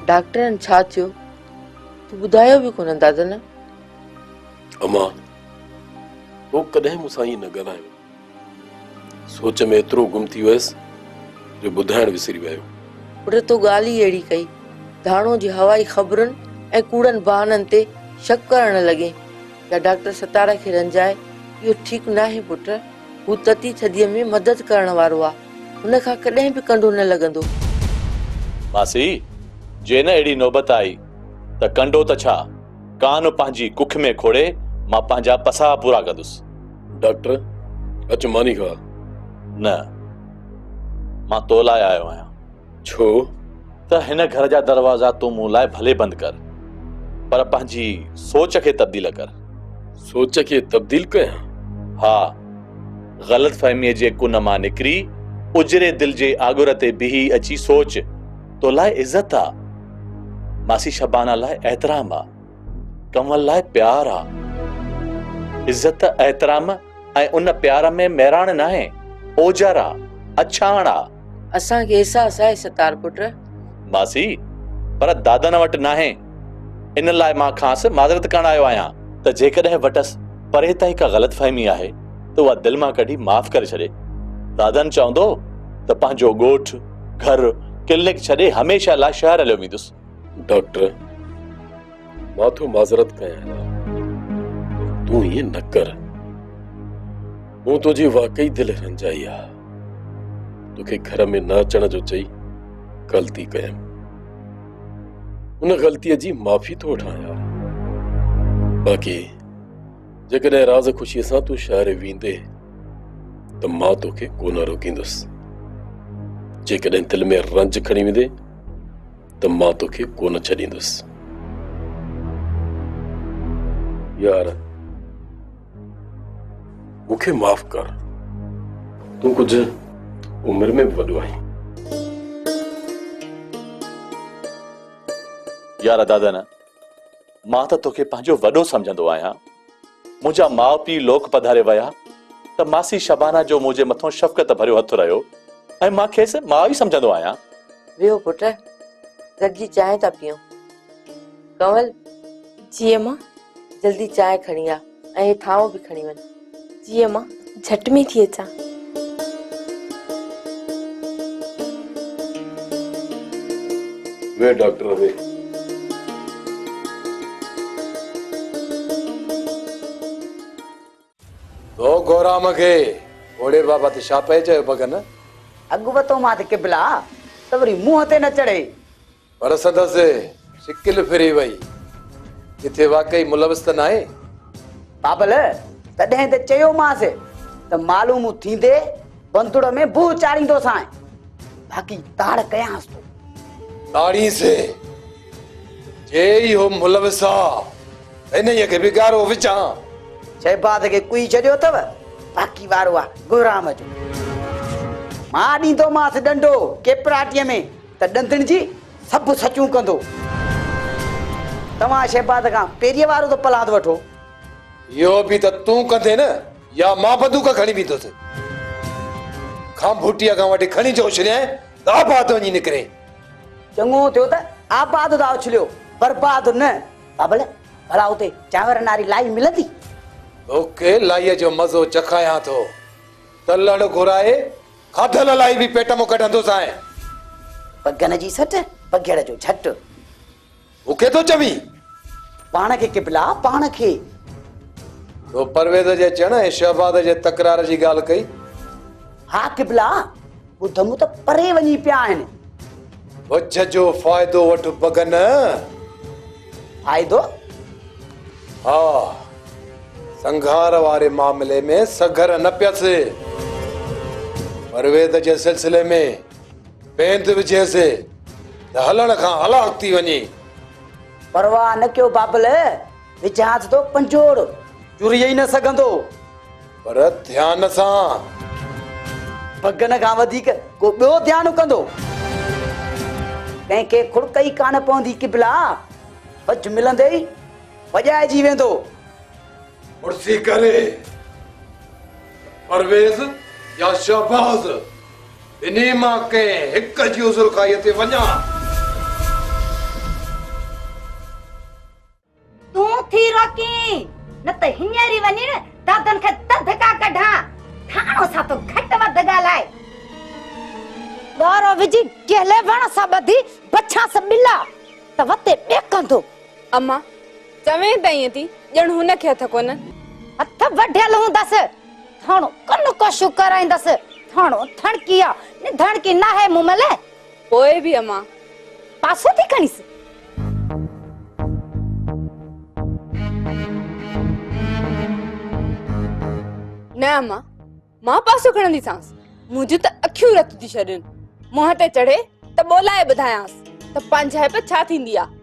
डॉक्टरनि छा थियो तूं ॿुधायो बि कोन दादा न। अमा वो कॾहिं मूंसां ईअं न ॻाल्हायो, सोच में एतिरो गुम थी वियसि जो ॿुधाइण विसरी वियो। पुट तो ॻाल्हि ई अहिड़ी कई, धाणो जी हवाई ख़बरुनि ऐं कूड़नि बहाननि ते शक करण लॻे। या डॉक्टर सतारा खे रंजाए, इहो ठीकु न आहे पुट। हू तती थदीअ में मदद करण वारो आहे, हुन खां कॾहिं बि कंडो न लॻंदो। मासी जे न अहिड़ी नौबत आई त कंडो त छा, कान पंहिंजी कुख में खोड़े मां पंहिंजा पसा पूरा कंदुसि। डॉक्टर अचु मानी खा। न, मां तो लाइ आयो आहियां। छो? त हिन घर जा दरवाजा तूं मूं लाइ भले बंदि कर, पर पंहिंजी सोच खे तब्दील कर। सोच खे तब्दील कयां? हा, ग़लत फहमीअ जे कुन मां निकिरी उजरे दिल जे आगुर ते बिही अची सोच, तो लाइ इज्जत आ, मासी शबाना लाइ एहतराम आ, कमल लाइ प्यार आ। इज्जत एहतराम ऐं उन प्यार में मेरान न आहे, ओजर आ, अछाण आ। असांखे एहसास आहे सतार पुट। मासी पर दादन वटि न आहे, इन लाइ मां खांसि माज़रत करण आयो आहियां त जेकॾहिं वटसि परे ताईं का ग़लत फहमी आहे त उहा दिलि मां कढी माफ़ करे छॾे। दादन चवंदो त पंहिंजो ॻोठ घर क्लिनिक छॾे हमेशह लाइ शहर हलियो वेंदुसि। डॉक्टर मां तो माज़रत कयां, तूं ईअं न कर। मूं तुंहिंजी वाकई दिलि रंजाई आहे, तोखे घर में न अचण जो चई ग़लती कयमि, उन ग़लतीअ जी माफ़ी थो वठां यार। बाक़ी जेकॾहिं राज़ ख़ुशीअ सां तूं शहर वेंदे त मां तोखे कोन रोकींदुसि, जेकॾहिं दिलि में रंज खणी वेंदे त मां तोखे कोन छॾींदुसि। यार मूंखे माफ़ कर, तूं कुझु उम्र में वॾो आहीं। यार दादन, मां त तोखे पंहिंजो वॾो सम्झंदो आहियां। मुंहिंजा माउ पीउ लोक पधारे विया त मासी शबाना जो मुंहिंजे मथां शफ़क़त भरियो हथु रहियो ऐं मां खेसि माउ ई सम्झंदो आहियां। वियो पुट, गॾिजी चांहि था पियूं। कंवल जी अम्मा। जल्दी चांहि खणी आ ऐं थांव बि खणी वञ। जी अम्मा, झट में थी अचां। वे डॉक्टर वे। तो गोराम के ओड़े बाबा ते छा पए चयो बगन? अगु वतो मां ते किबला त वरी मुंह ते न चढ़े। पर संदसि शिकिल फिरी वई, किथे वाकई मुलविस त नाहे? बाबल तॾहिं त चयोमांसि त मालूम थींदे बंदुड़ में बू चाड़ींदो सां, बाक़ी ताड़ कयांसि तो। ताड़ी से जे इहो मुलविस आहे इन ये के बिगारो विचां। शहबाद के कुई छॾियो अथव, बाक़ी वारो आहे गुराम जो। मां ॾींदोमांसि डंडो केपराटीअ में त ॾंदनि जी सभु सचूं कंदो। तव्हां शहबाद खां पेरीअ वारो त पलाद वठो। इहो बि त तूं कंदे न, या मां बंदूक खणी बीठुसि? खां भुटिया खां वठी खणी जो छॾियां त आबाद वञी निकिरे। चङो थियो त आबाद था उछलियो, बर्बाद न। बाबल भला उते चांवर नारी लाई मिलंदी? ओके लाईअ जो मज़ो चखायां थो। तलड़ घुराए खाधल लाई बि पेट में कढंदुसि आहियां। पगन जी सट पगेड़ जो झट। मूंखे थो चवी? पाण खे किबला, पाण खे। तो परवेज़ जे चण ऐं शहबाद जे तकरार जी ॻाल्हि कई? हा किबला, ॿुधमु त परे वञी पिया आहिनि। बुझ जो फ़ाइदो वठ बगन। फ़ाइदो? हा, संघार वारे मामले में सगर न पियसि। परवेज़ जे सिलसिले में बेंद विझेसि त हलण खां हलाक थी वञे। परवाह न कयो बाबल, विझांसि तो पंजोड़, चुरी ई न सघंदो। पर ध्यान सां। भगन खां वधीक को ॿियो ध्यानु कंदो? कंहिंखे खुड़कई कान पवंदी किबला, वज मिलंदे ई वॼाइजी वेंदो। मुड़सी करे परवेज़ या शहबाज इन्हीं मां के हिक जी उज़ुर खाई ते वञा। तू थी रोकी न त हींअर वञी न दादन खे तदका कढा थाणो सा तो घट वध ॻाल्हाए। गारो विजी केले वण सा बधी बछा सा बिला त वते ॿेकंदो। अम्मा चवे त ईअं थी ॼण हुन खे हथ कोन। हथ वढियल हूंदसि थाणो कन कोशिश कराईंदसि थाणो धणकिया न धणकी ना है मुमल पोइ बि अम्मा पासो थी खणीस। न अम्मा मां पासो खणंदीसांस। मुंहिंजूं त अखियूं रत थी छॾनि। मुंहं ते चढ़े त ॿोलाए ॿुधायांस त पंहिंजाइप छा थींदी आहे।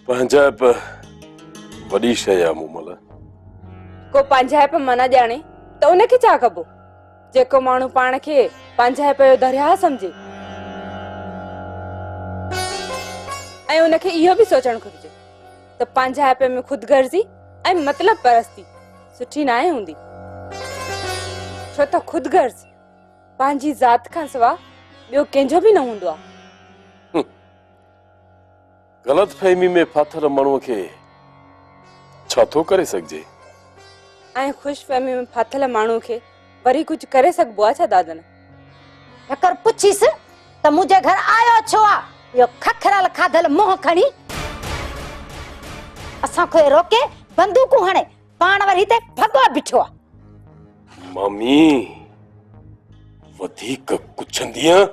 पंहिंजाइप वॾी शइ आहे मूमल। को पंहिंजाइप मना ॼाणे त उनखे छा कबो। जेको माण्हू पाण खे पंहिंजाइप जो दरिया सम्झे ऐं उनखे इहो बि सोचणु घुरिजे त पंहिंजाइप में ख़ुदगर्ज़ी ऐं मतलब परस्ती सुठी नाहे हूंदी। छो त ख़ुदगर्ज़ पंहिंजी ज़ात खां सवा ॿियो कंहिंजो बि न हूंदो आहे। ग़लतफहमी में फाथल माण्हूअ खे छा थो करे सघिजे। ऐं ख़ुशफहमी में फाथल माण्हू खे वरी कुछ करे सघबो आहे छा दादन। नकर पुछीस त मुंहिंजे घर आयो छो आहे यो खखरल खाधल मुंह खणी असां खे रोके बंदूकूं हणे पाण वरी ते भगवा बिठो आहे। मामी वधीक कुछंदीअ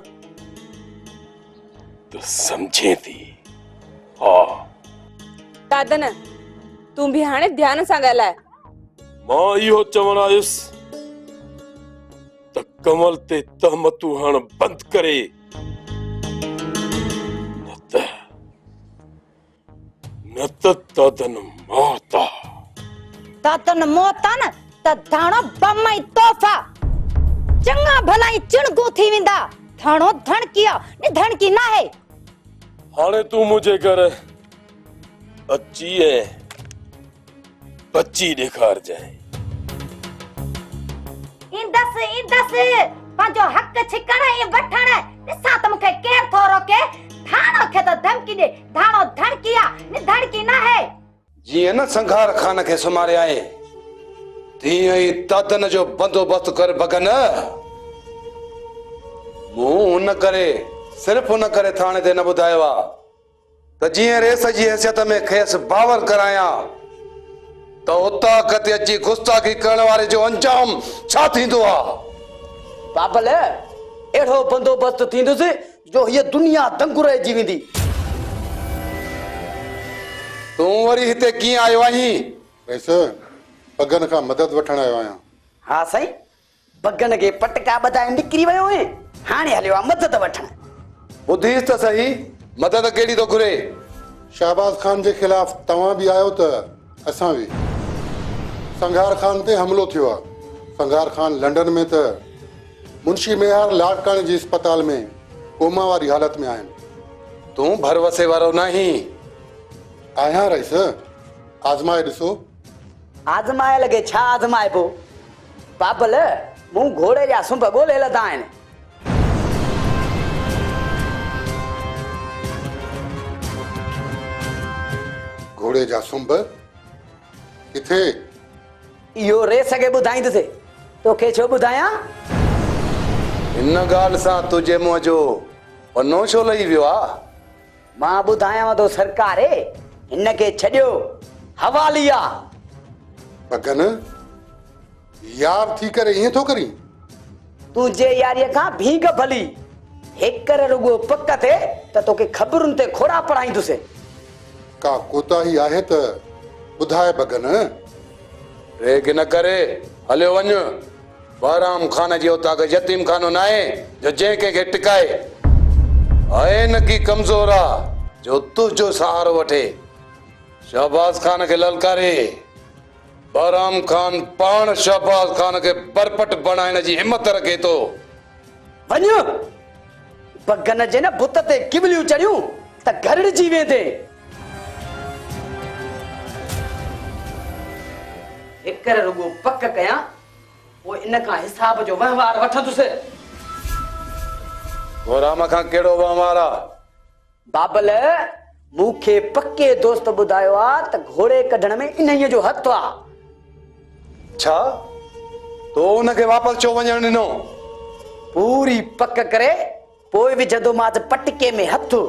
त समझे थी। हाँ दादन तूं बि हाणे ध्यान सां ॻाल्हाए। मां इहो चवण आयुसि त कमल ते तहमतूं हण बंदि करे न त दादन मौत आहे। दादन मौत आहे न त धाणो बम ऐं तोहफ़ा चङा भला ई चिणगू थी वेंदा। धाणो धणकिया न धणकी ना है। हाणे तूं मुंहिंजे घर अची ऐं बची ॾेखारजांइ। इंदस पंहिंजो हक छिकण ऐं वठण ॾिसां त मूंखे केर थो रोके। धाणो खे त धमकी ॾे धाणो धणकिया न धणकी ना है। जीअं न संघार खान खे सुमारे आहे तीअं ई दादन जो बंदोबस्त कर भगन। मूं हुन करे सिर्फ़ हुन करे थाणे ते न ॿुधायो आहे त जीअं रेस जी हैसियत में खेसि बावर करायां त उतां कते अची गुस्ताखी करण वारे जो अंजाम छा थींदो आहे। बाबल एड़ो बंदोबस्त थींदुसि जो ये दुनिया दंगु रहिजी वेंदी। तूं वरी हिते कीअं आयो आहीं? वैसे पगन खां मदद वठण आयो आहियां। हाँ साईं बगन के पटका ॿधाए निकिरी वियो आहीं। हाणे हलियो आहे मदद वठण। ॿुधीस त सही मदद कहिड़ी थो घुरे। शहबाज खान जे खिलाफ तव्हां बि आयो त असां बि। संघार खान ते हमलो थियो आहे। संघार खान लंडन में त मुंशी मेहार लाड़काणे जी अस्पताल में कोमा वारी हालत में आहिनि। तूं भरवसे वारो नहीं आहियां रईस। आज़माए ॾिसो। आज़माए लॻे छा आज़माइबो। बाबल मूं घोड़े जा सुंभ ॻोल्हे लधा आहिनि। घोड़े जा सुंभ किथे? इहो रेस खे ॿुधाईंदुसि तोखे छो ॿुधायां। इन ॻाल्हि सां तुंहिंजे मुंहं जो पनो छो लही वियो आहे? मां ॿुधायांव थो सरकारे हिन खे छॾियो हवाली आहे। पगन यार थी करे ईअं थो करी। तुंहिंजे यारीअ खां भीग भली हेकर रुगो पक थिए त तोखे ख़बरुनि ते खोड़ा पढ़ाईंदुसि। का कोताही आहे त ॿुधाए पगन। रेग न करे हलियो वञ। बहराम खान जी उतां यतीम खानो न आहे जो जंहिं कंहिंखे टिकाए। आहे न की कमज़ोर आहे जो तुंहिंजो सहारो वठे। शहबाज खान खे ललकारे। बहराम खान पाण शहबाज खान खे बरपट बणाइण जी हिम्मत रखे थो। वञ बगन जे न बुत ते गिबलियूं चढ़ियूं त घरड़जी वेंदे। हिकर रुगो पक कयां पोइ इन खां हिसाब जो वहिंवार वठंदुसि। गोराम खां कहिड़ो वहिंवार आहे? बाबल मूंखे पके दोस्त ॿुधायो आहे त घोड़े कढण में इन्हीअ जो हथु आहे। छा तो उनखे वापसि छो वञणु ॾिनो? पूरी पक करे पोइ विझंदोमांसि पटके में हथु।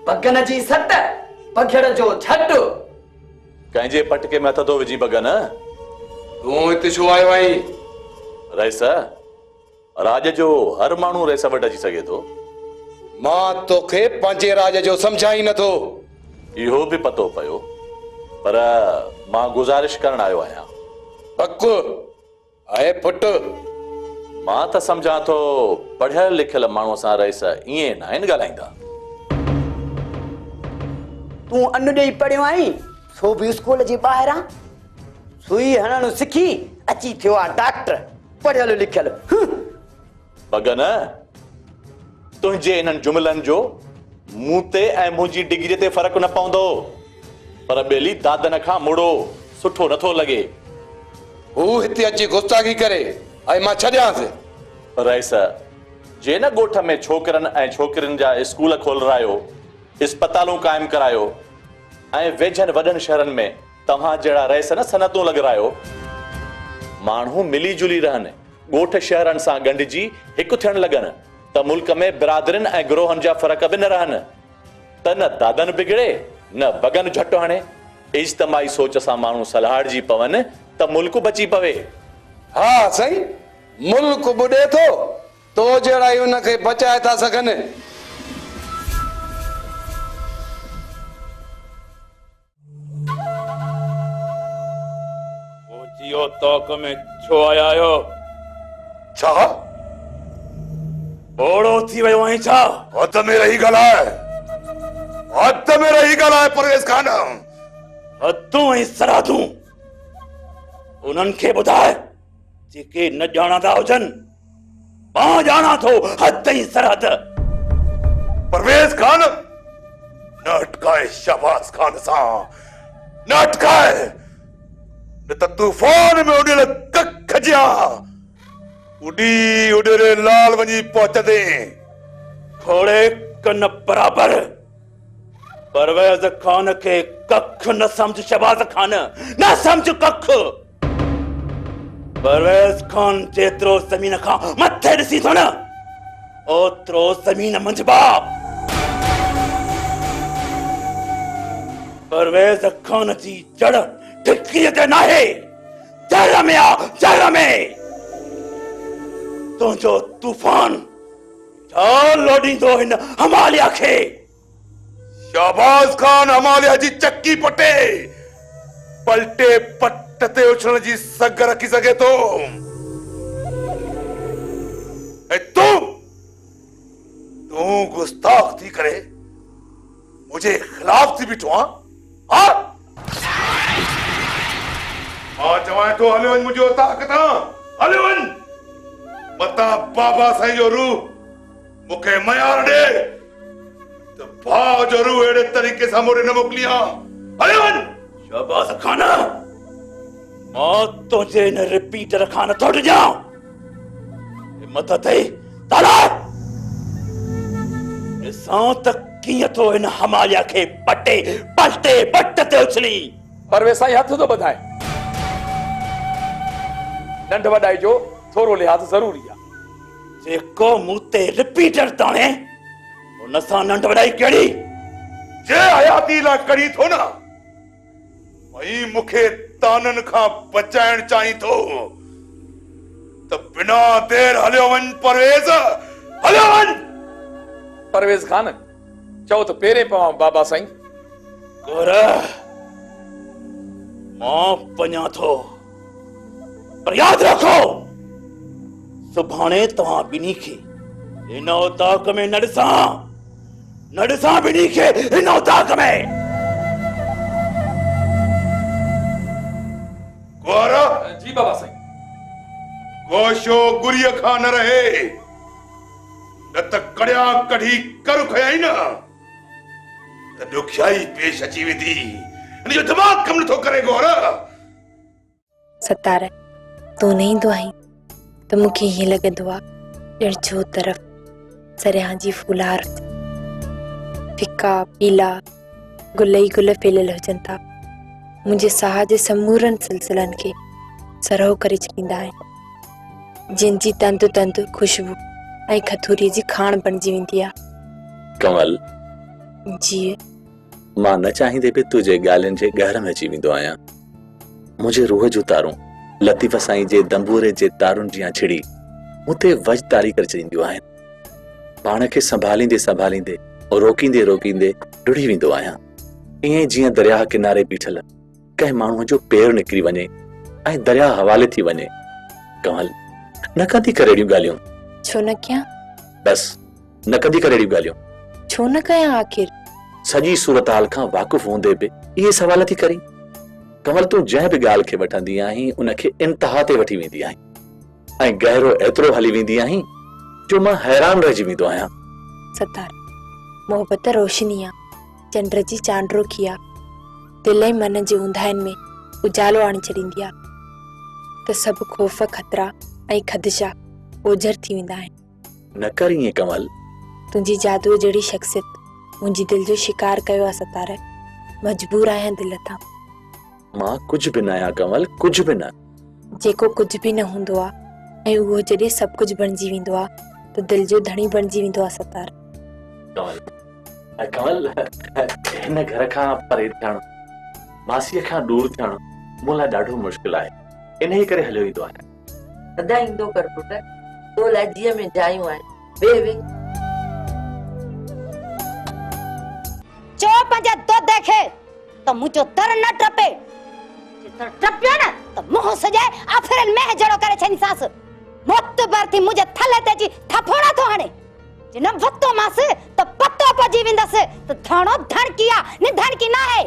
बगन जी सट पघड़ जो झट। कंहिंजे पटके में हथ थो विझी बगन? तूं हिते छो आयो आहीं? रईस, राज जो हर माण्हू रईस वटि अची सघे थो। मां तोखे पंहिंजे राज जो सम्झाई नथो। इहो बि पतो पियो, पर मां गुज़ारिश करण आयो आहियां। पक आहे पुट। मां त सम्झां थो पढ़ियल लिखियल माण्हूअ सां रईस ईअं न आहिनि ॻाल्हाईंदा। तूं अनु ॾेई पढ़ियो आहीं, सो बि स्कूल जे ॿाहिरां सुई हणणु सिखी अची थियो आहे डॉक्टर पढ़ियल लिखियल। बगन, तुंहिंजे इन्हनि जुमलनि जो मूं ते ऐं मुंहिंजी डिग्रीअ ते फ़र्क़ु न पवंदो, पर ॿेली दादन खां मुड़ो सुठो नथो लॻे। हू हिते अची गुस्ताखी करे ऐं मां छॾियांसि। रईस, जे न ॻोठ में छोकिरनि ऐं छोकिरियुनि जा स्कूल खोलरायो, इस्पतालूं क़ाइमु करायो ऐं वेझनि वॾनि शहरनि में तव्हां जहिड़ा रईस न सनतूं लॻरायो, माण्हू मिली जुली रहनि, ॻोठ शहरनि सां ॻंढिजी हिकु थियण लॻनि, त मुल्क में बिरादरियुनि ऐं गिरोहनि जा फ़र्क़ बि न रहनि, त न दादन बिगड़े न बगन झटि हणे। इज्तमाही सोच सां माण्हू सलाहड़जी पवनि त मुल्क बची पवे। हा साईं, मुल्क ॿुॾे थो, तो जहिड़ा ई उनखे बचाए था सघनि। जियो तौक में छो आया आहियो? छा ओड़ो थी वियो आहीं छा? हद में रही ॻाल्हाए, हद में रही ॻाल्हाए परवेज़ खान। हदूं ऐं सराधूं उन्हनि खे ॿुधाए जेके न ॼाणंदा हुजनि। मां ॼाणां थो हद ऐं सरहद। परवेज़ खान, न अटकाए शहबाज खान सां, न अटकाए, न त तूफान में उॾियल कख जा उॾी उॾरे लाल वञी पहुचंदे। खोड़े कन बराबर। परवेज़ खान खे कख न सम्झ शहबाज खान, न सम्झ कख। परवेज़ खान जेतिरो ज़मीन खां मथे ॾिसी थो न, ओतिरो ज़मीन मंझबा। परवेज़ खान जी जड़ ठिकीअ ते नाहे, जड़ में आ, जड़ में। तुंहिंजो तूफान छा लोॾींदो हिन हमालिया खे? शहबाज खान हमालिया जी चक्की पटे, पलटे पट ते उछलण जी सग रखी सघे थो। ऐं तूं गुस्ताख थी करे मुझे खिलाफ थी बीठो आं? हाँ? मां चवां थो हलियो वञ मुंहिंजो ताक़त, हलियो वञ। मता बाबा साईं जो रूह मूंखे मयार ॾे त भाउ जो रूह अहिड़े तरीक़े सां मोड़े न मोकिलियां। हलियो वञ। शहबाज खान, मां तुंहिंजे हिन रिपीटर खां नथो ॾिजां। हिमत अथई ताला ॾिसां त कीअं थो हिन हमालिया खे पटे पलटे पट ते उछली। परवेज़ साईं हथ थो ॿधाए। नंढ वॾाई जो थोरो लिहाज़ ज़रूरी आहे। जेको मूं ते रिपीटर ताणे, उन सां नंढ वॾाई कहिड़ी? जे हयाती लाइ करी थो न, भई मूंखे ताननि खां बचाइण चाही थो त बिना देर हलियो वञ परवेज़, हलियो वञ। परवेज़ खान, चओ त पेरे पवां बाबा साईं। कर, मां पञा थो, पर यादि रखो सुभाणे तव्हां ॿिन्ही खे हिन औताक में न ॾिसां ॿिन्ही खे हिन औताक में। गौरा जी बाबा साईं। गोशो गुरिय खां न रहे, न त कड़िया कढ़ी कर खयाई न त ॾुखियाई पेश अची वेंदी। इनजो दिमाग़ कम नथो करे गोर। सतार तूं न ईंदो आहीं त मूंखे हीअं लॻंदो आहे ॼण जो तरफ़ सरियां जी फूलार फिका पीला गुल ई गुल फैलियल हुजनि था। मुंहिंजे साह जे समूरनि सिलसिलनि खे सरहो करे छॾींदा आहिनि, जिनजी तंदु तंदु खुशबू ऐं खथूरीअ जी खाण बणिजी वेंदी आहे। कमल, जी मां न चाहींदे बि तुंहिंजे ॻाल्हियुनि जे गहर में अची वेंदो आहियां। मुंहिंजे रूह जूं तारूं लतीफ़ साईं जे दंबूरे जे तारुनि जियां छिड़ी मूंते वजदारी करे छॾींदियूं आहिनि। पाण खे संभालींदे संभालींदे रोकींदे रोकींदे डुड़ी वेंदो आहियां, ईअं जीअं दरिया किनारे बीठल कंहिं माण्हूअ जो पेर निकिरी वञे ऐं दरिया हवाले थी वञे। कमल, न कदी करे अहिड़ियूं ॻाल्हियूं। छो न कयां? बस न कदी करे अहिड़ियूं ॻाल्हियूं। छो न कयां? आखिर सॼी सूरत हाल खां वाक़ुफ़ हूंदे बि इहे सवाल थी करी। कमल, तूं जंहिं बि ॻाल्हि खे वठंदी आहीं उनखे इंतहा ते वठी वेंदी आहीं ऐं गहरो एतिरो हली वेंदी आहीं जो मां हैरान रहिजी वेंदो आहियां। सतार, मोहबत रोशनी आहे, चंड जी चांडरोखी आहे, दिल ऐं मन जे ऊंधाइनि में उजालो आणे छॾींदी आहे त सभु ख़ौफ़ खतरा ऐं ख़दशा ओझर थी वेंदा आहिनि। न कर ईअं कमल। तुंहिंजी जादूअ जहिड़ी शख़्सियत मुंहिंजी दिलि जो शिकार कयो आहे सतार। मजबूर आहियां दिलि तां। मां कुझु बि न आहियां कमल, कुझु बि न। जेको कुझु बि न हूंदो आहे ऐं उहो जॾहिं सभु कुझु बणिजी वेंदो आहे त दिलि जो धणी बणिजी वेंदो आहे सतार। कमल, हिन घर खां परे थियणु, मासीअ खां दूर थियणु मूं लाइ ॾाढो मुश्किल आहे। इन ई करे हलियो ईंदो आहियां। सदा ईंदो कर पुट, तो लाइ जीअं में जायूं आहिनि। वे चो पंहिंजा दुध खे त मुंहिंजो दर न टपे। जिते टपियो न त मुंहुं सजाए आफिरन में जड़ो करे छॾींदीसांसि। मोतबर थी मुंहिंजे थले ते जी थपोड़ा थो हणे। जिन वतो मास त पतो पजी वेंदसि त थाणो धड़किया न धड़की न आहे।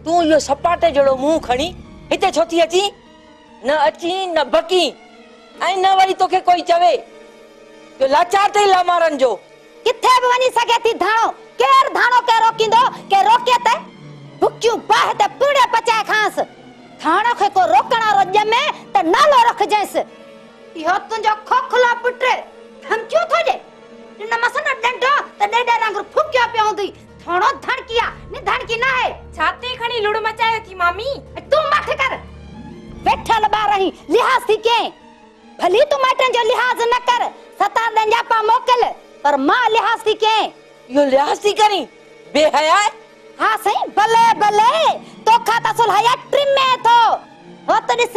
तूं इहो सपाटे जहिड़ो मुंहुं खणी हिते छो थी अची? न अची न बकी ऐं न वरी तोखे कोई चवे जो लाचार ते लामारन जो। किथे बि वञी सघे थी धाणो। केर धाणो के रोकींदो के रोके ते भुक्यूं बाह ते पीड़े पचाए खांस। थाणो खे को रोकण वारो ॼमे त नालो रखजैसि। इहो तुंहिंजो खोखलो पुट धमकियो थो ॾे। न मसन डंडो त ॾेॾे रंग फुकियो पियो हूंदी। थाणो धड़किया न धड़की न आहे। छाते खणी लुड़ मचायो थी मामी? तूं मठ कर। वेठल ॿार ही लिहाज़ थी के। भली तूं माइटनि जो लिहाज़ न कर, सतार ॾे जापा मोकिल, पर मां लिहाज़ थी के। इहो लिहाज़ थी करी बेहया? हाँ सही, भले भले तोखा त सुल हया ट्रिमे थो। हो त ॾिस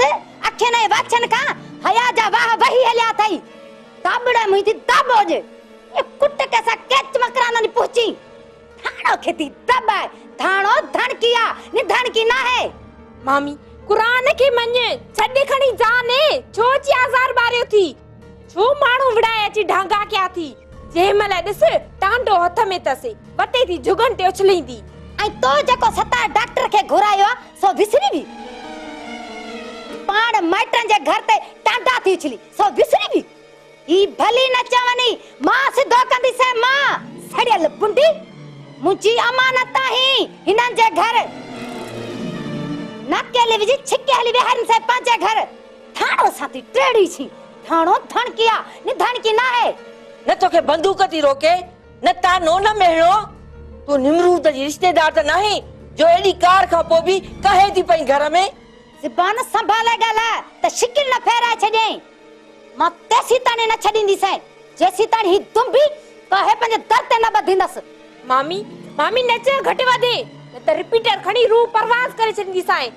अखियुनि ऐं वाछनि खां हया जा वाह वही हलिया अथई। दाबड़े मुंहिंजी दाबो जे ये कुट कैसा कैच मकराना नहीं पहुंची। थाणो खेती दबाए थाणो धड़किया नि धड़की ना है। मामी कुरान के मन्ने छड्डे खणी जाने छो ची आज़ार बारियो थी। छो माण्हू विड़ाए अची ढांगा क्या थी। जे मल ॾिस टांडो हथ में तसे वटे थी जुगन ते उछलींदी। ऐं तो जेको सता डॉक्टर खे घुरायो सो विसरी भी। पाण माइटन जे घर ते टांडा थी उछली सो विसरी भी। ई भली न चवनी मां सिधो कंदी से मां सड़ियल बुंडी। मुंजी अमानत ही हिनन जे घर नकेले विजी छिके हली वेहरन से पंहिंजे घर। थाणो साथी टेड़ी छी। थाणो धड़किया नि धड़की ना है। न तोखे बंदूक थी रोके न तानो न मेहणो। तू निमरूद जी रिश्तेदार त नहीं जो एडी कार खां पो भी कहे थी पई घर में। ज़बान संभाले ॻाल्हा त शिकिल न फेराए छॾे। मां तेसी ताणी न छॾींदी सै जेसी ताणी ही दुंबी कहे पंहिंजे दर ते न ॿधींदसि। मामी मामी नच घटि वधे न त रिपीटर खणी रूह परवाज़ करे छॾींदी साए।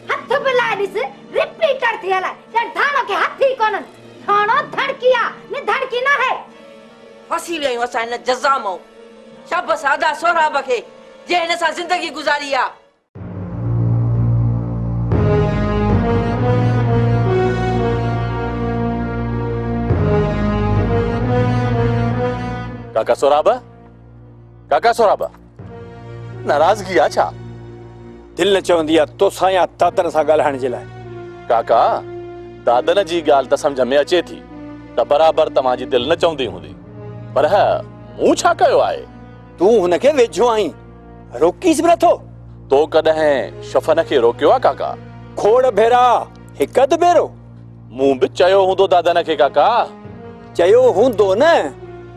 हथ बुलाए ॾिस रिपीटर थी हलाए त ढाणो के हथी कोन। थाणो धड़किया नि धड़की न है। फसी वियो असां हिन जज़ा मां। शाबस आदा सोराब खे जे हिन सां ज़िंदगी गुज़ारी आ। काका सोराबा नाराज़गी आ छा? दिल न चवंदी आहे तोसां या दादन सां ॻाल्हाइण जे लाइ। काका दादन जी ॻाल्हि त सम्झ में अचे थी त बराबर तव्हांजी दिल न चवंदी हूंदी। पर मूं छा कयो आहे? तूं हुनखे वेझो आहीं, रोकीस बि नथो। तो कॾहिं शफ़न खे रोकियो आहे काका? खोड़ भेरा, हिक अधु भेरो। मूं बि चयो हूंदो दादन खे काका। चयो हूंदो न,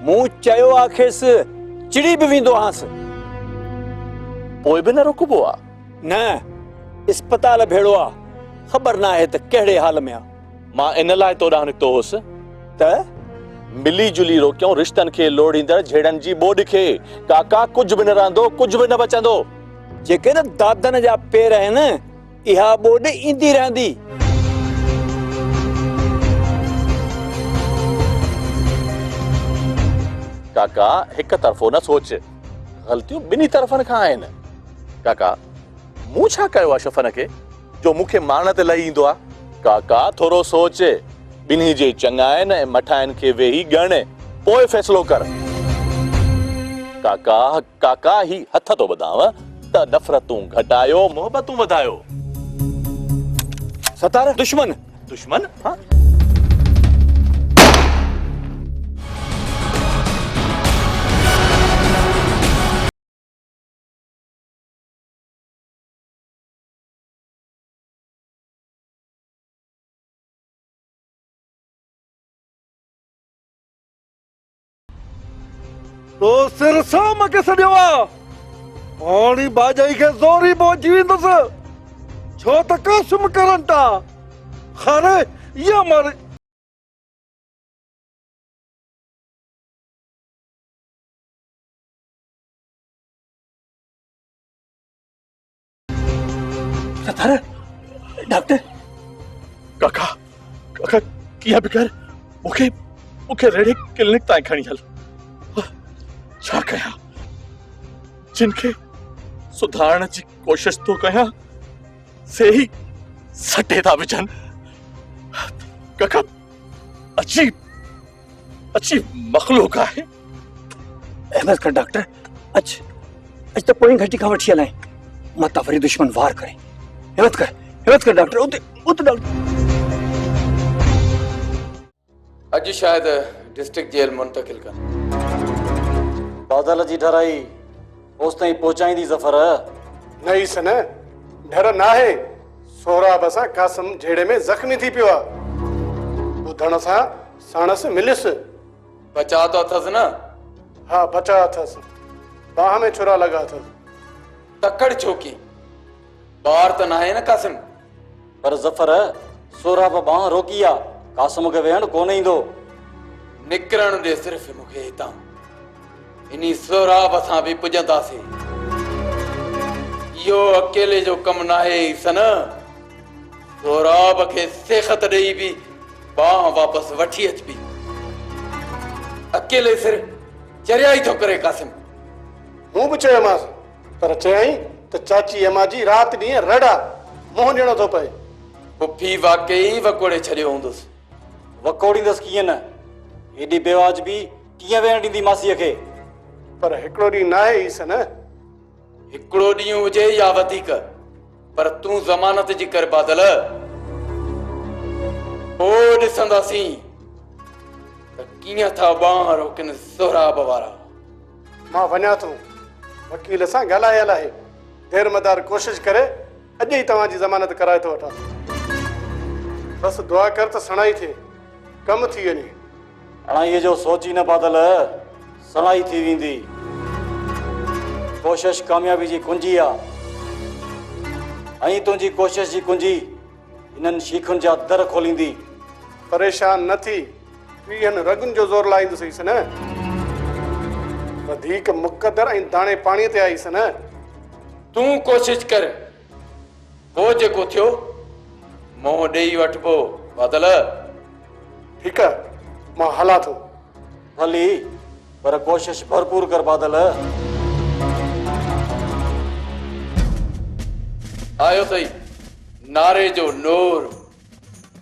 मूं चयो आखेसि, चिड़ी बि वेंदो आंसि। पोइ बि न रोकबो आहे? न, इस्पताल भेड़ो आहे, ख़बर न आहे त कहिड़े हाल में आहे। मां इन लाइ तो ॾांहुं निकितो हुउसि त मिली जुली रोकियूं रिश्तनि खे लोड़ींदड़ झेड़नि जी ॿोॾ खे। काका कुझु बि न रहंदो, कुझु बि न बचंदो। जेके न दादन जा पेर आहिनि, इहा ॿोॾ ईंदी रहंदी। काका हिक तरफ़ो न सोच, ग़लतियूं ॿिन्ही तरफ़नि खां आहिनि। काका मूं छा कयो आहे शफ़न खे जो मूंखे मारण ते लही ईंदो आहे? काका थोरो सोच, ॿिन्ही जे चङाइनि ऐं मठाइनि खे वेही ॻण, पोइ फ़ैसिलो कर। काका काका ही हथ तो ॿधाव त नफ़रतूं घटायो, मोहबतूं वधायो। सतार दुश्मन दुश्मन? हाँ? तो सिर साम के सॼो आहे, पाणी बाजाई खे ज़ोरी पहुची वेंदुसि, छो त क़ासिम करंट आहे। हाणे इहा मारे सतार डॉक्टर। काका काका कीअं बि कर, मूंखे रेड़े क्लिनिक ताईं खणी हल। छा कयां? जिनखे सुधारण जी कोशिश तो कयां, से ही सटे था विझनि। काका अजीब मखलूक आहे। अहमद कर डॉक्टर, अच त पोइ घटी खां वठी हलाए, मत वरी दुश्मन वार करे। हिम्मत कर डॉक्टर। उते डॉक्टर। अॼु शायदि डिस्ट्रिक्ट जेल मुंतकिल कर। बादल जी डराई होस ताईं पहुचाईंदी ज़फर। नहीं सन, डर ना है। सोराब सां कासिम झेड़े में जख्मी थी पियो आहे। ॿुधण सां साणस मिलिस। बचा तो अथसि न? हाँ बचा अथसि, बाह में छुरा लगा अथसि। तकड़ छोकी बार त नाहे न कासिम। पर ज़फर सोराब बाह रोकी आहे, कासिम खे वेहण कोन ईंदो। निकिरण दे सिर्फ़ मूंखे हितां, इन्ही सोराब सां बि पुॼंदासीं। इहो अकेले जो कमु नाहे सन। सोराब खे सेखत ॾेई बि बाह वापसि वठी अचबी। अकेले सिर चरिया ई थो करे कासिम। मूं बि चयोमांसि, पर चयई त चाची अम्मा जी राति ॾींहुं रड़ा मुंहुं ॾियणो थो पए। पुफी वाकई वकोड़े छॾियो हूंदुसि। वकोड़ींदसि कीअं न, हेॾी बेवाजिबी कीअं वेहण ॾींदी मासीअ खे? पर हिकिड़ो ॾींहुं नाहे ईस न। हिकिड़ो ॾींहुं हुजे या वधीक, पर तूं ज़मानत जी कर बादल। पोइ ॾिसंदासीं त कीअं था बांह रोकनि सोराब वारा। मां वञा थो, वकील सां ॻाल्हायल आहे। देर मदार कोशिश करे अॼु ई तव्हांजी ज़मानत कराए थो वठां। बसि दुआ कर त सणाई थिए, कमु थी वञे। अणाईअ जो सोची न बादल, सणाई थी वेंदी। कोशिश कामयाबी जी कुंजी आहे, ऐं तुंहिंजी कोशिश जी कुंजी इन्हनि शीखुनि जा दर खोलींदी। परेशान न थी, वीहनि रगुनि जो ज़ोर लाईंदुसि न। वधीक मुक़दर ऐं दाणे पाणीअ ते आईस न। तूं कोशिश कर, पोइ जेको थियो मोह ॾेई वठिबो बादल। ठीकु आहे, मां हलां थो। भली, पर कोशिश भरपूर कर बादल। आयो सही नारे जो नूर।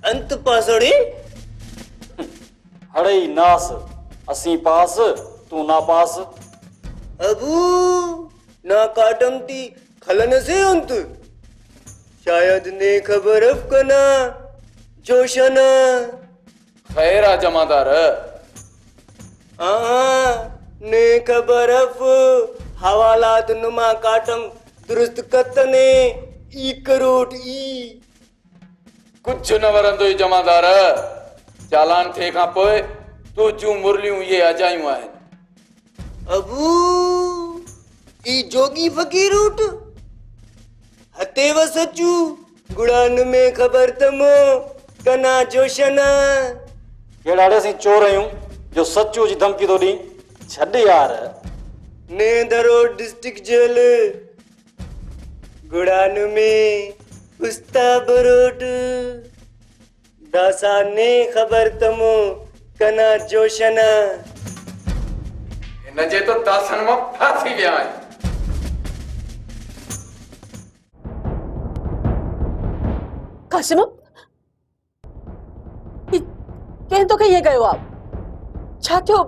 अंत पासड़ी हड़ई नास, असीं पास तू ना पास। अबू ना काटम ती खलन से अंत, शायद ने खबर अफकना जोशना। खैरा जमादार, नेक बर्फ हवालात नुमा काटम दुरुस्त कतने ई करोट ई कुछ न वरंदो जमादार चालान थे खां पोइ तू जूं मुरलियूं ये अजायूं आहिनि। अबू ई जोगी फकीर उठ हते व सचू गुड़ान में खबर तमो कना जोशना केड़ा रे सी चोर आयूं जो सचू जी धमकी तो दी छड यार ने दरो डिस्ट्रिक्ट जेल गुड़ान में उस्ता बरोट दासा ने खबर तमो कना जोशना हिन जे तो दासन मां फासी विया आहिनि। कासिम कंहिं तोखे ईअं कयो आहे? छा थियो?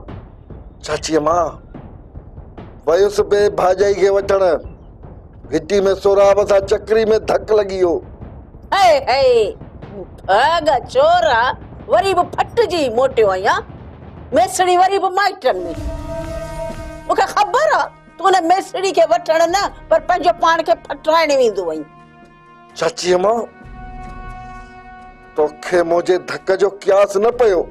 चाची मां वयुसि बे भाॼाई खे वठण गिटी में सोराब सां चकरी में धक लॻी वियो। भाग चोरा वरी बि फटजी मोटियो आहियां मेसड़ी वरी बि माइटनि में। मूंखे ख़बर आहे तूं हुन मेसड़ी खे वठण न पर पंहिंजो पाण खे फटराइण वेंदो आहीं। चाची मां तोखे मुंहिंजे धक जो क्यास न पियो।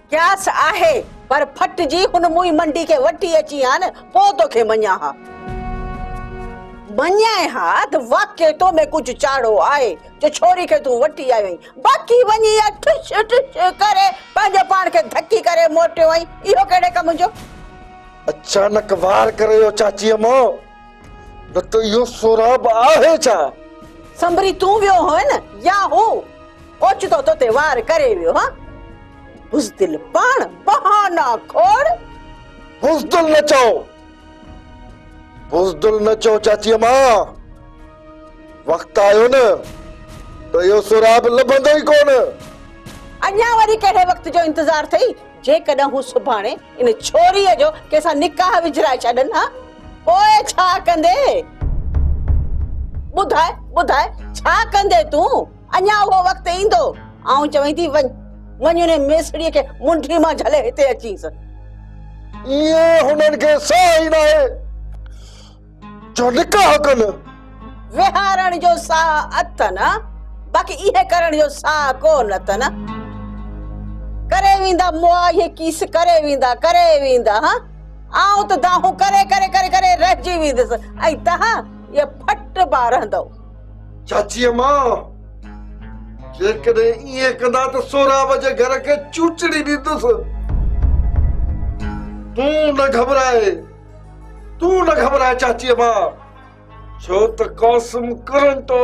क्यास आहे पर फटजी हुन मुई मंडी खे वठी अची हा न पोइ तोखे मञा हा। मञाए हा त वाकई तो में कुछ चाड़ो आहे जो छोरी खे तूं वठी आयो आहीं। बाक़ी वञी ठुश ठुश करे पंहिंजे पाण खे धकी करे मोटियो आहीं। इहो कहिड़े कम जो? अचानक वार करे वियो चाची मां न त इहो सोराब आहे छा? संभरी तूं वियो हो न या हो ओचितो तो ते वार करे वियो हा? बुज़दिल पाण बहाना खोड़। बुज़दिल न चओ बुज़दिल न चओ चाची मां वक्त आयो न तो यो सुराब लभंदो ही कोन। अञा वरी कहिड़े वक्त जो इंतजार थई जेकॾहिं हू सुभाणे इन छोरीअ जो कंहिंसां निकाह विझराए छॾनि हा पोइ छा कंदे? ॿुधाए ॿुधाए छा कंदे तूं? अञा उहो वक्त ईंदो आऊं चवई थी वञ वञ ने मेसड़ीअ खे मुंडी मां झले हिते अचीस। ये हुननि खे सही न आहे जो निकाह कनि। विहारण जो साह अथन बाक़ी इहे करण जो साह कोन अथन। करे वेंदा मुआ ये कीस करे वेंदा हा आऊं त दाहूं करे करे करे करे रहिजी वेंदसि ऐं तव्हां ये फट बारंदो। चाची मां जेकॾहिं इएं कंदा त सोराब जे घर खे चूचड़ी ॾींदुसि। तूं न घबराए चाची मां छो त कौसम करन तो